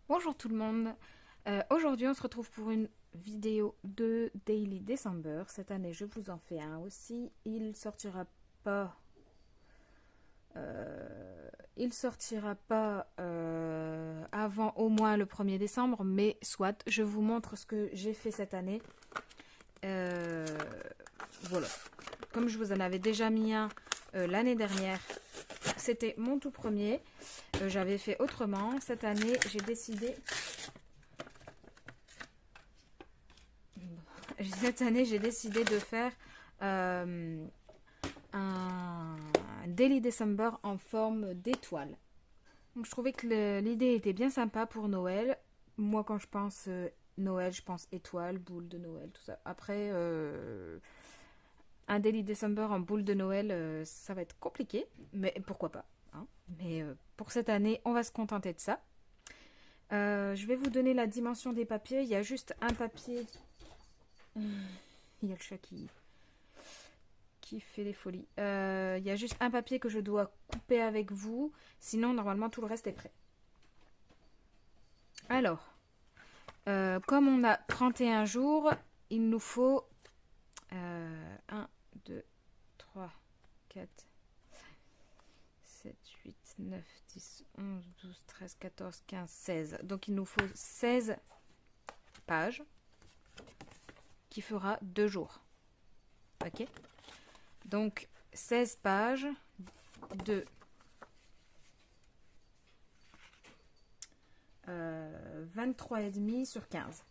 Bonjour tout le monde. Aujourd'hui, on se retrouve pour une vidéo de Daily December. Cette année, je vous en fais un aussi. Pas, il sortira pas avant au moins le 1er décembre, mais soit. Je vous montre ce que j'ai fait cette année. Euh, voilà. Comme je vous en avais déjà mis un l'année dernière, c'était mon tout premier. J'avais fait autrement. Cette année, j'ai décidé de faire euh, un Daily December en forme d'étoile. Donc je trouvais que l'idée était bien sympa pour Noël. Moi, quand je pense Noël, je pense étoile, boule de Noël, tout ça. Après, un Daily December en boule de Noël, ça va être compliqué, mais pourquoi pas, hein. Mais pour cette année, on va se contenter de ça. Je vais vous donner la dimension des papiers. Il y a juste un papier. Il y a le chat qui fait des folies. Il y a juste un papier que je dois couper avec vous. Sinon, normalement, tout le reste est prêt. Alors, comme on a 31 jours, il nous faut 1, 2, 3, 4, 7, 8, 9, 10, 11, 12, 13, 14, 15, 16. Donc, il nous faut 16 pages qui fera 2 jours. Ok? Donc, 16 pages de 23,5 sur 15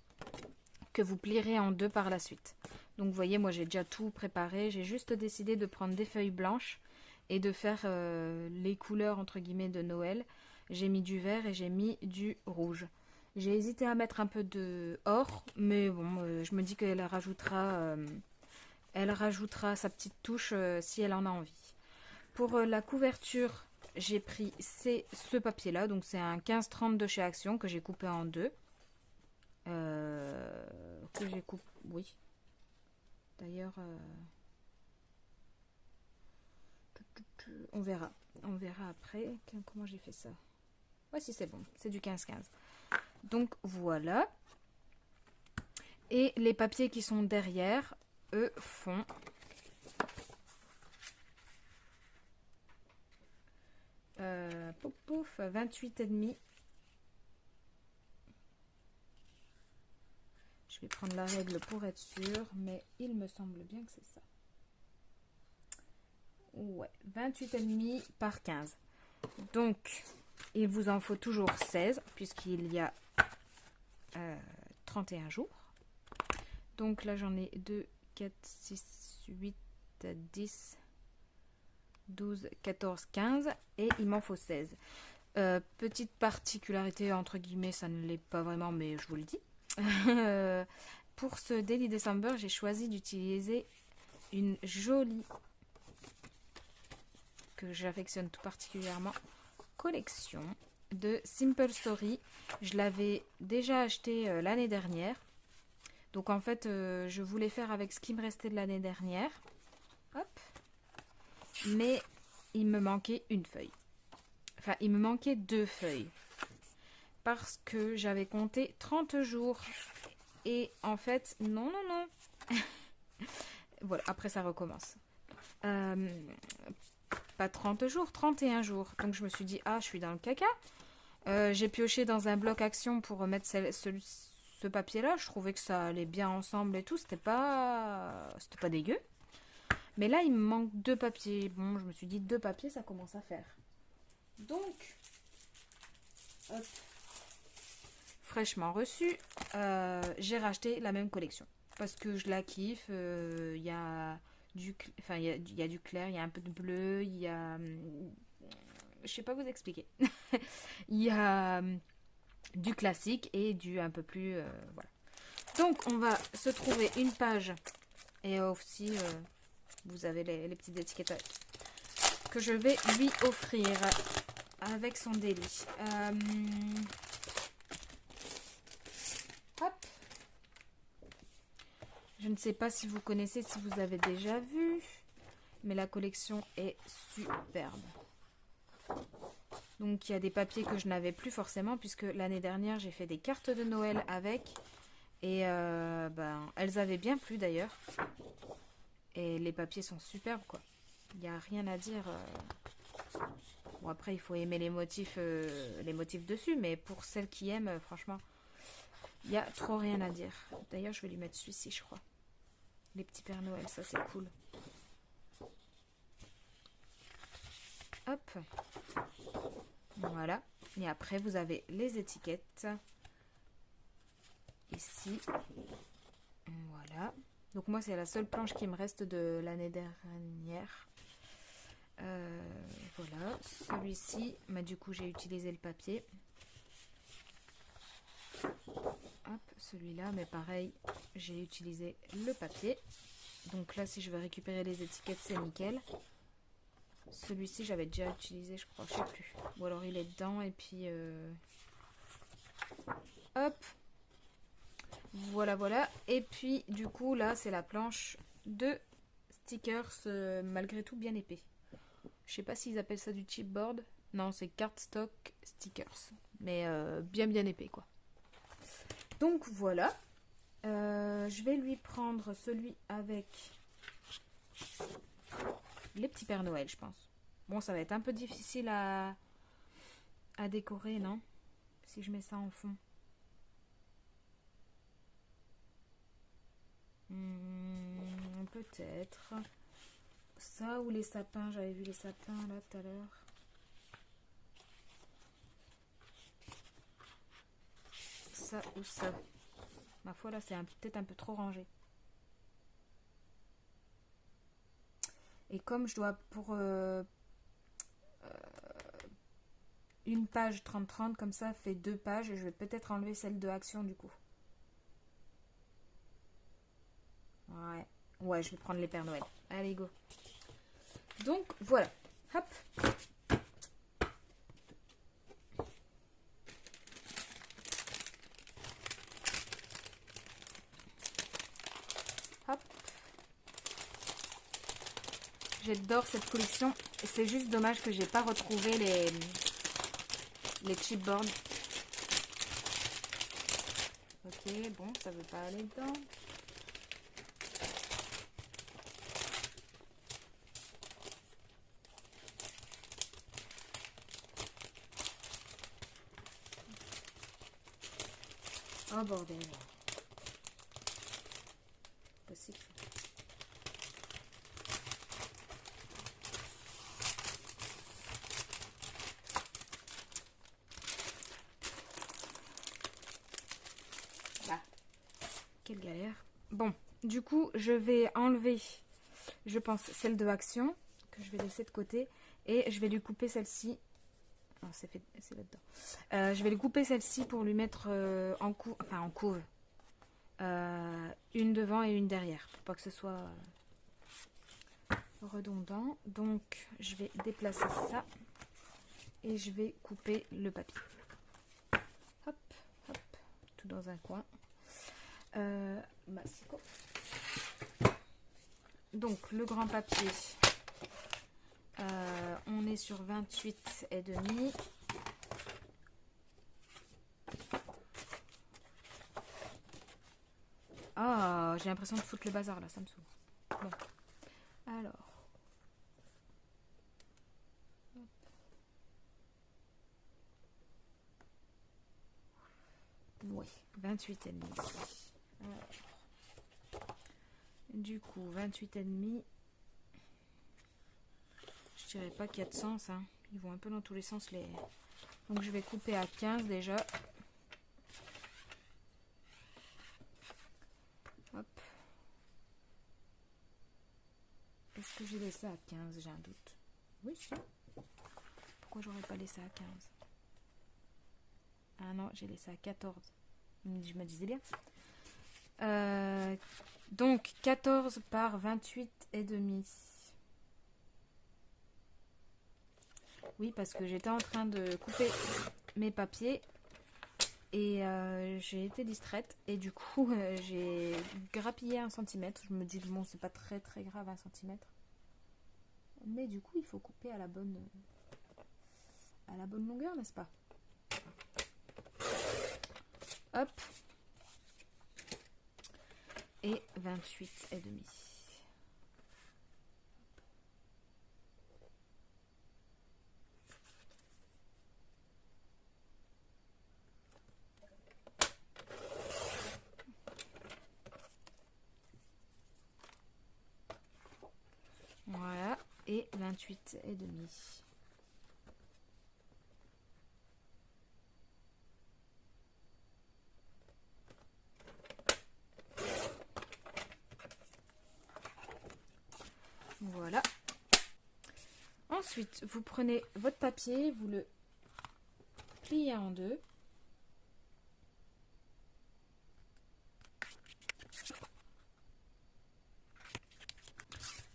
que vous plierez en deux par la suite. Donc vous voyez, moi j'ai déjà tout préparé. J'ai juste décidé de prendre des feuilles blanches et de faire les couleurs entre guillemets de Noël. J'ai mis du vert et j'ai mis du rouge. J'ai hésité à mettre un peu de or, mais bon, je me dis elle rajoutera sa petite touche si elle en a envie. Pour la couverture, j'ai pris ce papier-là, donc c'est un 15-30 de chez Action que j'ai coupé en deux. Que j'ai coupé, oui. D'ailleurs, on verra. On verra après comment j'ai fait ça. Voici, c'est bon, c'est du 15-15. Donc voilà. Et les papiers qui sont derrière, eux, font 28,5. Je vais prendre la règle pour être sûre, mais il me semble bien que c'est ça. Ouais, 28,5 par 15. Donc, il vous en faut toujours 16, puisqu'il y a 31 jours. Donc là, j'en ai 2, 4, 6, 8, 10, 12, 14, 15. Et il m'en faut 16. Petite particularité, entre guillemets, ça ne l'est pas vraiment, mais je vous le dis. Pour ce Daily December, j'ai choisi d'utiliser une jolie, que j'affectionne tout particulièrement, collection de Simple Story. Je l'avais déjà acheté l'année dernière. Donc en fait, je voulais faire avec ce qui me restait de l'année dernière. Hop. Mais il me manquait une feuille. Enfin, il me manquait 2 feuilles. Parce que j'avais compté 30 jours. Et en fait, non. Voilà, après ça recommence. Pas 30 jours, 31 jours. Donc je me suis dit, ah, je suis dans le caca. J'ai pioché dans un bloc action pour remettre ce papier-là. Je trouvais que ça allait bien ensemble et tout. C'était pas dégueu. Mais là, il me manque 2 papiers. Bon, je me suis dit, 2 papiers, ça commence à faire. Donc, hop, fraîchement reçu, j'ai racheté la même collection. Parce que je la kiffe. Il y a du clair, il y a un peu de bleu, il y a... Je sais pas vous expliquer. Il y a du classique et du un peu plus... voilà. Donc, on va se trouver une page. Et aussi, vous avez les petites étiquettes que je vais lui offrir avec son délit. Hop. Je ne sais pas si vous connaissez, si vous avez déjà vu, mais la collection est superbe. Donc il y a des papiers que je n'avais plus forcément puisque l'année dernière j'ai fait des cartes de Noël avec et ben, elles avaient bien plu d'ailleurs. Et les papiers sont superbes quoi. Il n'y a rien à dire. Bon après il faut aimer les motifs dessus, mais pour celles qui aiment, franchement, il n'y a trop rien à dire. D'ailleurs je vais lui mettre celui-ci je crois. Les petits Pères Noël, ça c'est cool. Hop. Voilà. Et après vous avez les étiquettes. Ici. Voilà. Donc moi c'est la seule planche qui me reste de l'année dernière. Voilà. Celui-ci, bah, du coup j'ai utilisé le papier. Hop, celui-là, mais pareil, j'ai utilisé le papier. Donc là si je veux récupérer les étiquettes c'est nickel. Celui-ci j'avais déjà utilisé je crois, je sais plus. Ou alors il est dedans et puis hop. Voilà, voilà. Et puis, du coup, là, c'est la planche de stickers, malgré tout bien épais. Je sais pas s'ils appellent ça du chipboard. Non, c'est cardstock stickers. Mais bien, bien épais, quoi. Donc, voilà. Je vais lui prendre celui avec les petits Pères Noël, je pense. Bon, ça va être un peu difficile à décorer, non? Si je mets ça en fond. Peut-être. Ça ou les sapins, j'avais vu les sapins là tout à l'heure. Ça ou ça. Ma foi là c'est peut-être un peu trop rangé. Et comme je dois pour une page 30-30, comme ça fait 2 pages et je vais peut-être enlever celle de action du coup. Ouais. Ouais, je vais prendre les Pères Noël. Allez, go. Donc, voilà. Hop. Hop. J'adore cette collection. C'est juste dommage que j'ai pas retrouvé les chipboards. Ok, bon, ça veut pas aller dedans. Oh bordel. Possible. Bah, quelle galère. Bon, du coup, je vais enlever, je pense, celle de action, que je vais laisser de côté. Et je vais lui couper celle-ci. Oh, c'est là-dedans. Je vais lui couper celle-ci pour lui mettre en couve. Une devant et une derrière. Pour pas que ce soit redondant. Donc, je vais déplacer ça. Et je vais couper le papier. Hop, hop. Tout dans un coin. Massico. Donc, le grand papier. On est sur 28 et demi. Ah, j'ai l'impression de foutre le bazar là, ça me saoule. Bon. Alors. Oui, 28 et demi. Alors. Du coup, 28 et demi. Je dirais pas qu'il y a de sens, hein. Ils vont un peu dans tous les sens les. Donc je vais couper à 15 déjà. Hop. Est-ce que j'ai laissé à 15? J'ai un doute. Oui, si. Pourquoi j'aurais pas laissé à 15? Ah non, j'ai laissé à 14. Je me disais bien. Donc 14 par 28 et demi. Oui, parce que j'étais en train de couper mes papiers et j'ai été distraite et du coup j'ai grappillé 1 centimètre. Je me dis bon, c'est pas très très grave 1 centimètre, mais du coup il faut couper à la bonne à la bonne longueur, n'est-ce pas? Hop. Et 28,5. Voilà, et 28,5. Voilà. Ensuite, vous prenez votre papier, vous le pliez en deux.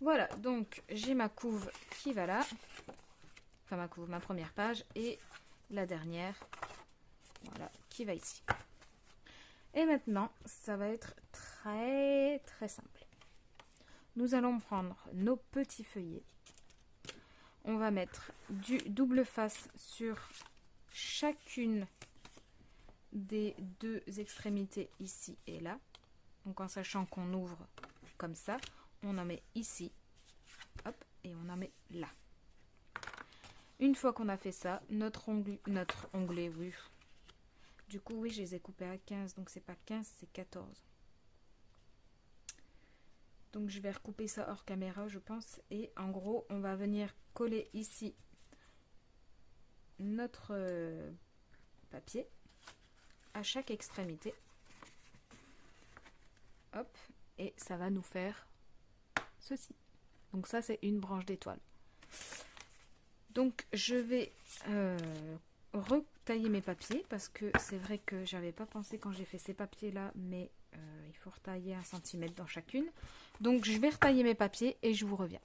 Voilà, donc j'ai ma couve qui va là. Enfin ma couve, ma première page et la dernière, voilà, qui va ici. Et maintenant, ça va être très très simple. Nous allons prendre nos petits feuillets. On va mettre du double face sur chacune des deux extrémités ici et là. Donc en sachant qu'on ouvre comme ça, on en met ici, hop, et on en met là. Une fois qu'on a fait ça, notre onglet, oui. Du coup, oui, je les ai coupés à 15, donc c'est pas 15, c'est 14. Donc je vais recouper ça hors caméra, je pense. Et en gros, on va venir coller ici notre papier à chaque extrémité. Hop, et ça va nous faire ceci. Donc ça, c'est une branche d'étoile. Donc je vais retailler mes papiers parce que c'est vrai que j'avais pas pensé quand j'ai fait ces papiers là, mais il faut retailler 1 cm dans chacune. Donc je vais retailler mes papiers et je vous reviens.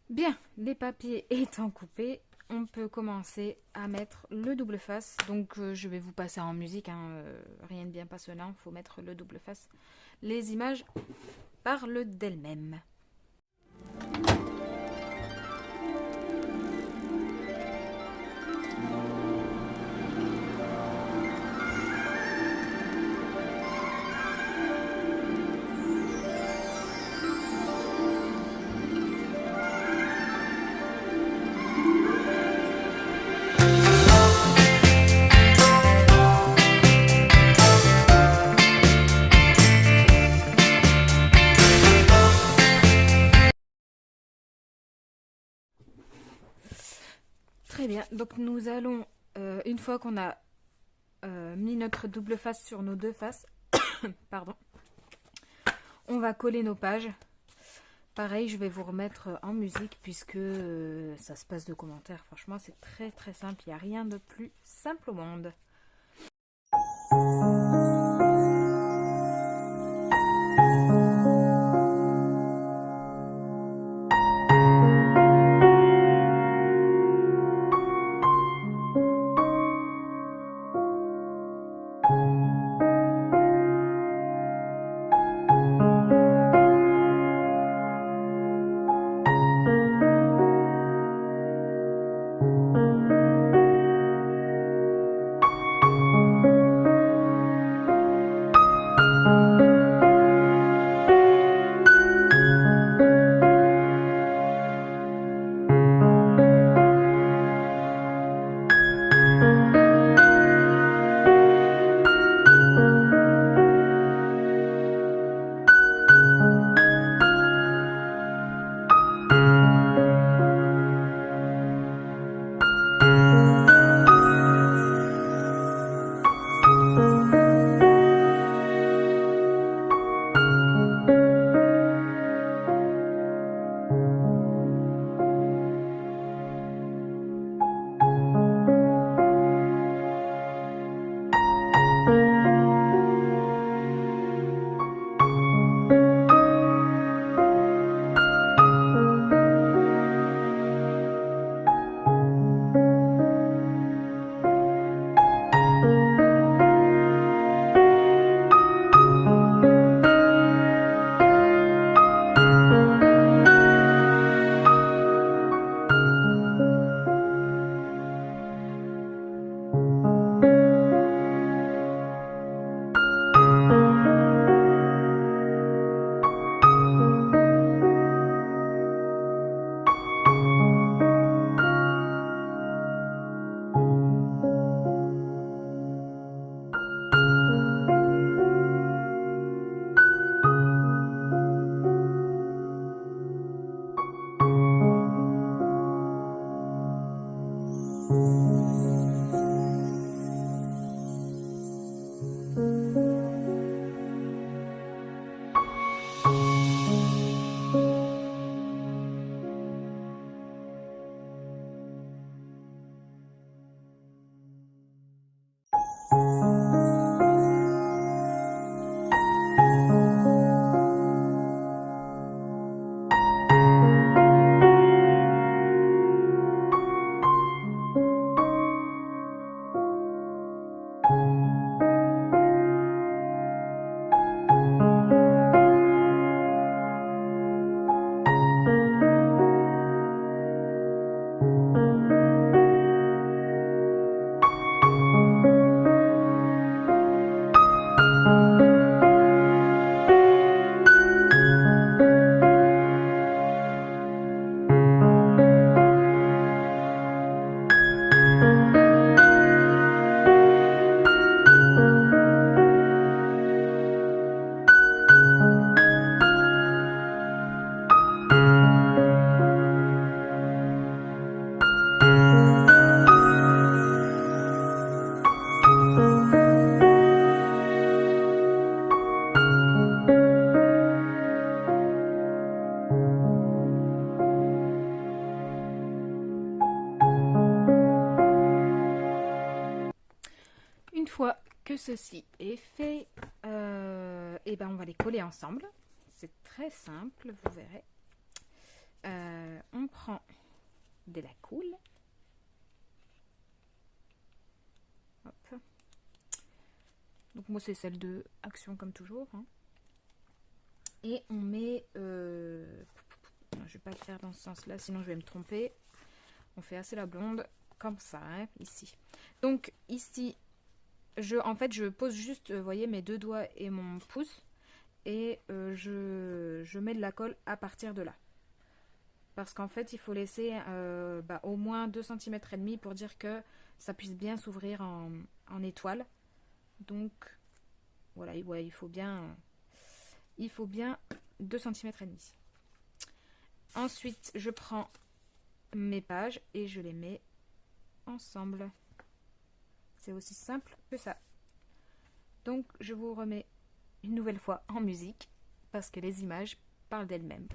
Bien, les papiers étant coupés, on peut commencer à mettre le double face. Donc je vais vous passer en musique, hein, rien de bien passionnant, il faut mettre le double face. Les images parlent d'elles-mêmes. Très bien, donc nous allons, une fois qu'on a mis notre double face sur nos deux faces, pardon, on va coller nos pages. Pareil, je vais vous remettre en musique puisque ça se passe de commentaires. Franchement, c'est très très simple, il n'y a rien de plus simple au monde. Une fois que ceci est fait, et ben on va les coller ensemble. C'est très simple, vous verrez. On prend de la colle. Hop. Donc moi c'est celle de Action comme toujours. Hein. Et on met... je vais pas le faire dans ce sens-là, sinon je vais me tromper. On fait assez la blonde, comme ça, hein, ici. Donc ici, en fait, je pose juste, vous voyez, mes deux doigts et mon pouce. Et je mets de la colle à partir de là. Parce qu'en fait, il faut laisser au moins 2,5 cm pour dire que ça puisse bien s'ouvrir en étoile. Donc, voilà, ouais, il faut bien 2,5 cm. Ensuite, je prends mes pages et je les mets ensemble. C'est aussi simple que ça. Donc, je vous remets une nouvelle fois en musique parce que les images parlent d'elles-mêmes.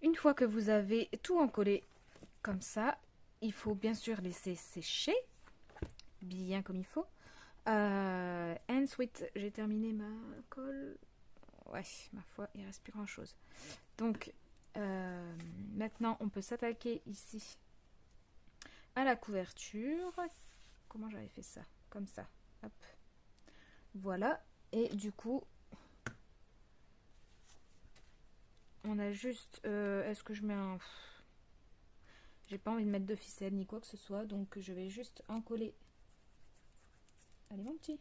Une fois que vous avez tout encollé comme ça, il faut bien sûr laisser sécher bien comme il faut. Ensuite, j'ai terminé ma colle. Ouais, ma foi, il reste plus grand chose. Donc, maintenant, on peut s'attaquer ici à la couverture. Comment j'avais fait ça? Comme ça. Hop. Voilà. Et du coup, on a juste... est-ce que je mets un... J'ai pas envie de mettre de ficelle ni quoi que ce soit. Donc, je vais juste encoller. Allez, mon petit.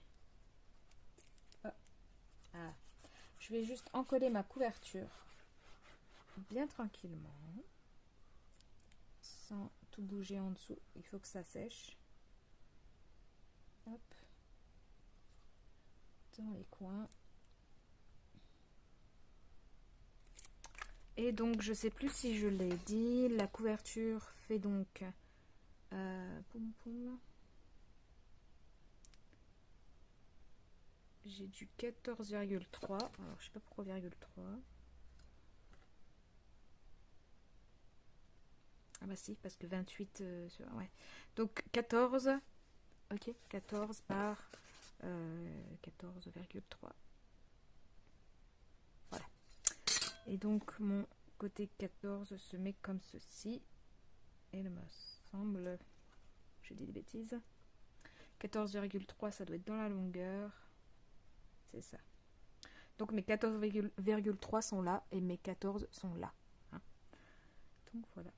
Ah. Je vais juste encoller ma couverture bien tranquillement. Sans tout bouger en dessous. Il faut que ça sèche. Hop. Dans les coins. Et donc, je sais plus si je l'ai dit, la couverture fait donc... poum poum. J'ai du 14,3. Alors, je sais pas pourquoi 0,3. Ah bah si, parce que 28... ouais. Donc, 14. Ok, 14 par 14,3. Voilà. Et donc, mon côté 14 se met comme ceci. Et il me semble... Je dis des bêtises. 14,3, ça doit être dans la longueur. C'est ça. Donc mes 14,3 sont là et mes 14 sont là. Hein. Donc voilà.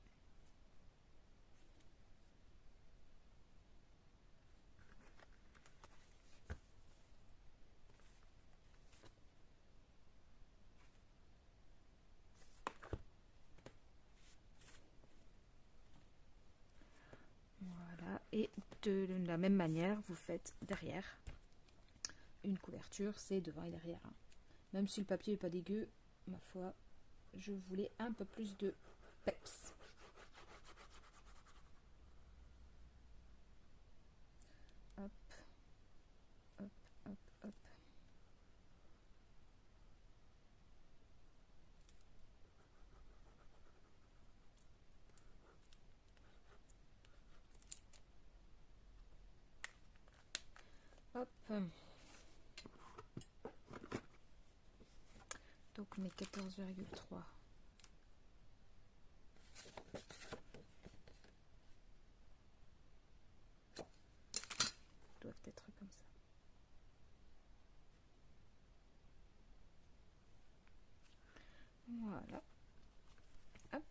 Et de la même manière, vous faites derrière. Une couverture, c'est devant et derrière. Hein. Même si le papier n'est pas dégueu, ma foi, je voulais un peu plus de peps. Hop, hop, hop, hop. Hop. Donc mes 14,3. Doivent être comme ça. Voilà. Hop.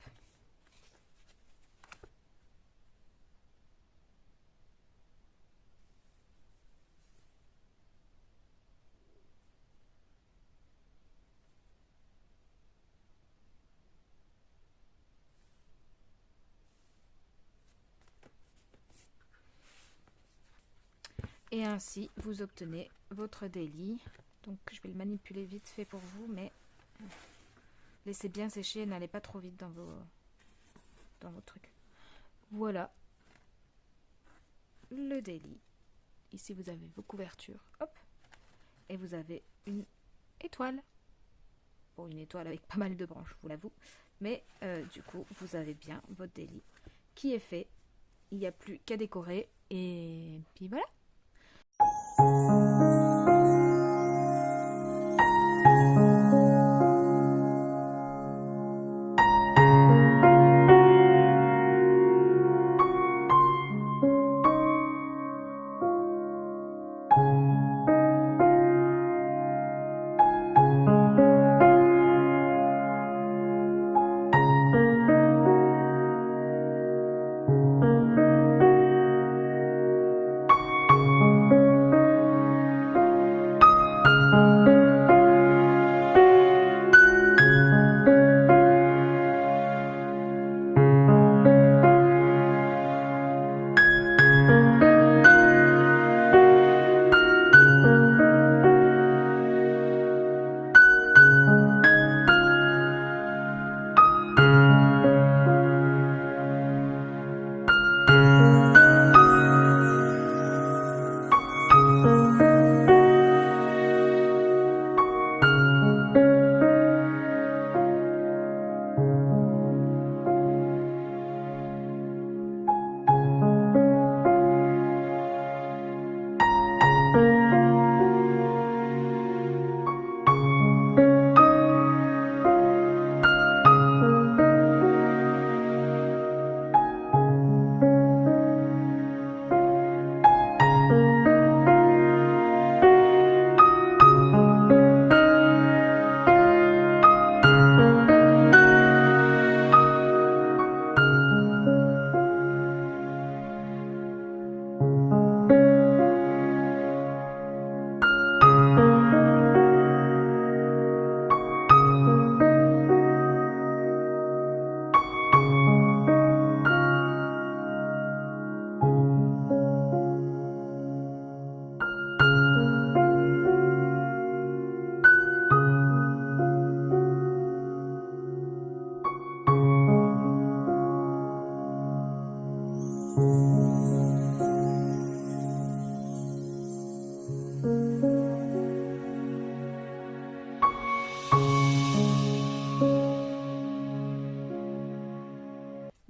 Et ainsi, vous obtenez votre daily. Donc, je vais le manipuler vite fait pour vous, mais laissez bien sécher, n'allez pas trop vite dans vos trucs. Voilà le daily. Ici, vous avez vos couvertures. Hop. Et vous avez une étoile. Bon, une étoile avec pas mal de branches, je vous l'avoue. Mais du coup, vous avez bien votre daily qui est fait. Il n'y a plus qu'à décorer. Et puis voilà.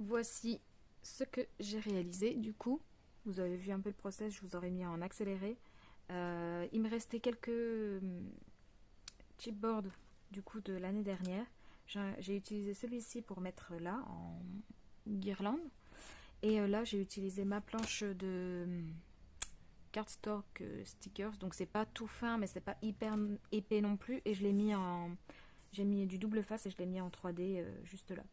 Voici ce que j'ai réalisé. Du coup, vous avez vu un peu le process, je vous aurais mis en accéléré. Il me restait quelques chipboards du coup de l'année dernière. J'ai utilisé celui-ci pour mettre là en guirlande. Et là, j'ai utilisé ma planche de cardstock stickers. Donc c'est pas tout fin, mais c'est pas hyper épais non plus. Et je l'ai mis en... J'ai mis du double face et je l'ai mis en 3D juste là.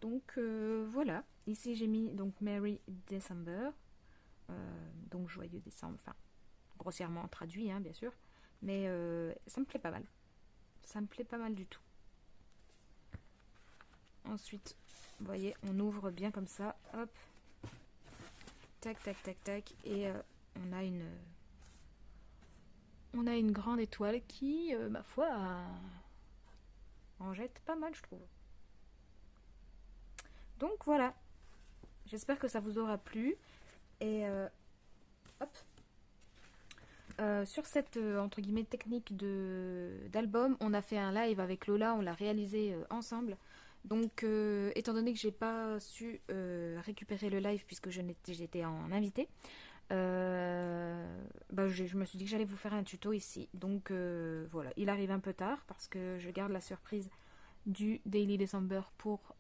Donc voilà, ici j'ai mis donc Merry December, donc joyeux décembre, enfin grossièrement traduit hein, bien sûr, mais ça me plaît pas mal, ça me plaît pas mal du tout. Ensuite, vous voyez, on ouvre bien comme ça, hop, Tac, tac, tac, tac. Et on a une grande étoile qui, ma foi, en jette pas mal, je trouve. Donc voilà. J'espère que ça vous aura plu. Et hop. Sur cette entre guillemets technique d'album, on a fait un live avec Lola, on l'a réalisé ensemble. Donc étant donné que j'ai pas su récupérer le live puisque j'étais en invité, je me suis dit que j'allais vous faire un tuto ici. Donc voilà, il arrive un peu tard parce que je garde la surprise du Daily December pour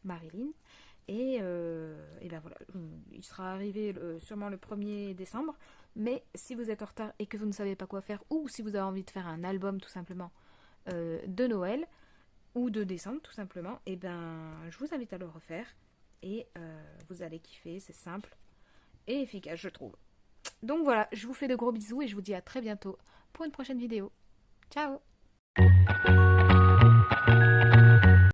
Marilyn. Et ben voilà, il sera arrivé sûrement le 1er décembre. Mais si vous êtes en retard et que vous ne savez pas quoi faire, ou si vous avez envie de faire un album tout simplement de Noël, ou de décembre tout simplement, et ben je vous invite à le refaire. Et vous allez kiffer, c'est simple et efficace je trouve. Donc voilà, je vous fais de gros bisous et je vous dis à très bientôt pour une prochaine vidéo. Ciao!